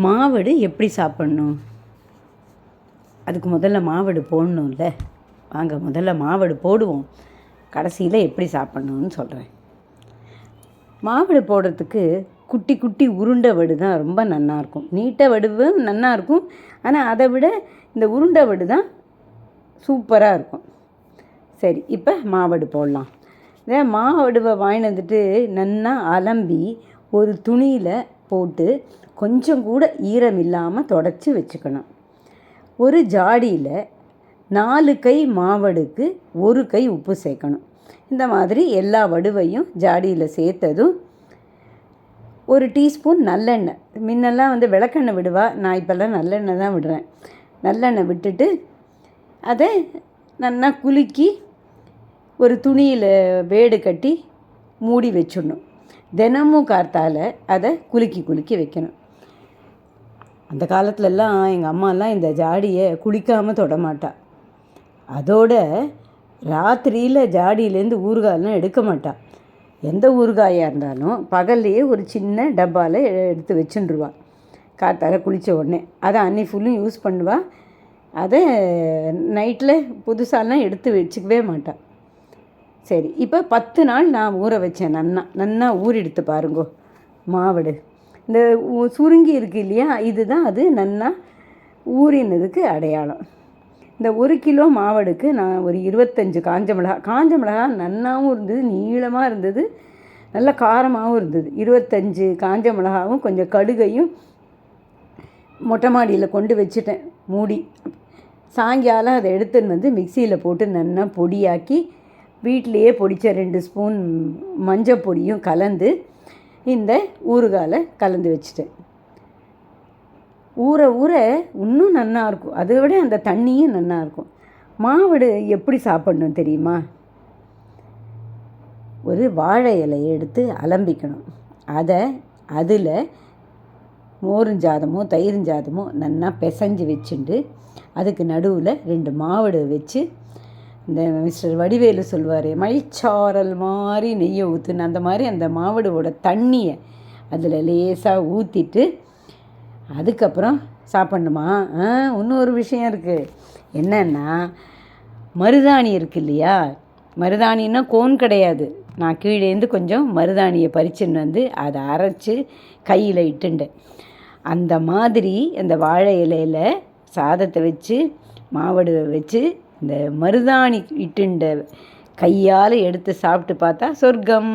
மாவடு எப்படி சாப்பிட்ணும்? அதுக்கு முதல்ல மாவடு போடணும்ல. வாங்க முதல்ல மாவடு போடுவோம், கடைசியில் எப்படி சாப்பிட்ணுன்னு சொல்கிறேன். மாவடு போடுறதுக்கு குட்டி குட்டி உருண்டை வடு தான் ரொம்ப நல்லாயிருக்கும். நீட்டை வடுவும் நல்லாயிருக்கும், ஆனால் அதை விட இந்த உருண்டை வடு தான் சூப்பராக இருக்கும். சரி, இப்போ மாவடு போடலாம். இதை மாவடுவை வாங்கிட்டு வந்துட்டு நல்லா அலம்பி ஒரு துணியில் போட்டு கொஞ்சம் கூட ஈரம் இல்லாமல் தொடச்சி வச்சுக்கணும். ஒரு ஜாடியில் 4 கை மாவடுக்கு 1 கை உப்பு சேர்க்கணும். இந்த மாதிரி எல்லா வடுவையும் ஜாடியில் சேர்த்ததும் 1 டீஸ்பூன் நல்லெண்ணெய். முன்னெல்லாம் விளக்கெண்ணெய் விடுவா, நான் இப்போல்லாம் நல்லெண்ணெய் தான் விடுறேன். நல்லெண்ணெய் விட்டுட்டு அதை நல்லா குலுக்கி ஒரு துணியில் வேடு கட்டி மூடி வச்சிடணும். தினமும் கார்த்தால் அதை குலுக்கி குலுக்கி வைக்கணும். அந்த காலத்துலலாம் எங்கள் அம்மாலாம் இந்த ஜாடியை குளிக்காமல் தொடமாட்டா. அதோட ராத்திரியில் ஜாடியிலேருந்து ஊறுகாயெல்லாம் எடுக்க மாட்டா. எந்த ஊறுகாயாக இருந்தாலும் பகல்லையே ஒரு சின்ன டப்பாவில் எடுத்து வச்சுருவா. காத்தால குளித்த உடனே அதை அன்னி ஃபுல்லும் யூஸ் பண்ணுவா. அதை நைட்டில் புதுசாலாம் எடுத்து வச்சுக்கவே மாட்டாள். சரி, இப்போ 10 நாள் நான் ஊற வச்சேன். நன்னா ஊறிடுத்து பாருங்கோ மாவடு. இந்த சுருங்கி இருக்குது இல்லையா, இதுதான் அது நன்னா ஊறினதுக்கு அடையாளம். இந்த 1 கிலோ மாவடுக்கு நான் ஒரு 25 காஞ்ச மிளகா நன்னாவும் இருந்தது, நீளமாக இருந்தது, நல்ல காரமாகவும் இருந்தது. 25 காஞ்ச மிளகாவும் கொஞ்சம் கடுகையும் மொட்டை மாடியில் கொண்டு வச்சுட்டேன் மூடி. சாயங்காலம் அதை எடுத்துன்னு மிக்சியில் போட்டு நன்னா பொடியாக்கி வீட்டிலையே பொடித்த 2 ஸ்பூன் மஞ்சள் பொடியும் கலந்து இந்த ஊறுகாயில் கலந்து வச்சுட்டேன். ஊற ஊற இன்னும் நல்லாயிருக்கும், அதை விட அந்த தண்ணியும் நல்லாயிருக்கும். மாவடு எப்படி சாப்பிட்ணும் தெரியுமா? ஒரு வாழை இலையை எடுத்து அலம்பிக்கணும். அதில் மோருஞ்சாதமோ தயிர்ஞ்சாதமோ நல்லா பிசைஞ்சு வச்சுட்டு அதுக்கு நடுவில் 2 மாவடு வச்சு, இந்த மிஸ்டர் வடிவேலு சொல்வார், மழைச்சாரல் மாதிரி நெய்யை ஊற்றுன்னு, அந்த மாதிரி அந்த மாவடுவோட தண்ணியை அதில் லேசாக ஊற்றிட்டு அதுக்கப்புறம் சாப்பிட்ணுமா? இன்னொரு விஷயம் இருக்குது. என்னென்னா, மருதாணி இருக்குது இல்லையா, மருதாணின்னா கோன் கிடையாது. நான் கீழேருந்து கொஞ்சம் மருதாணியை பறிச்சுன்னு அதை அரைச்சி கையில் இட்டுண்டேன். அந்த மாதிரி அந்த வாழை இலையில் சாதத்தை வச்சு மாவடுவை வச்சு இந்த மருதாணி இட்டுண்ட கையால் எடுத்து சாப்பிட்டு பார்த்தா சொர்க்கம்.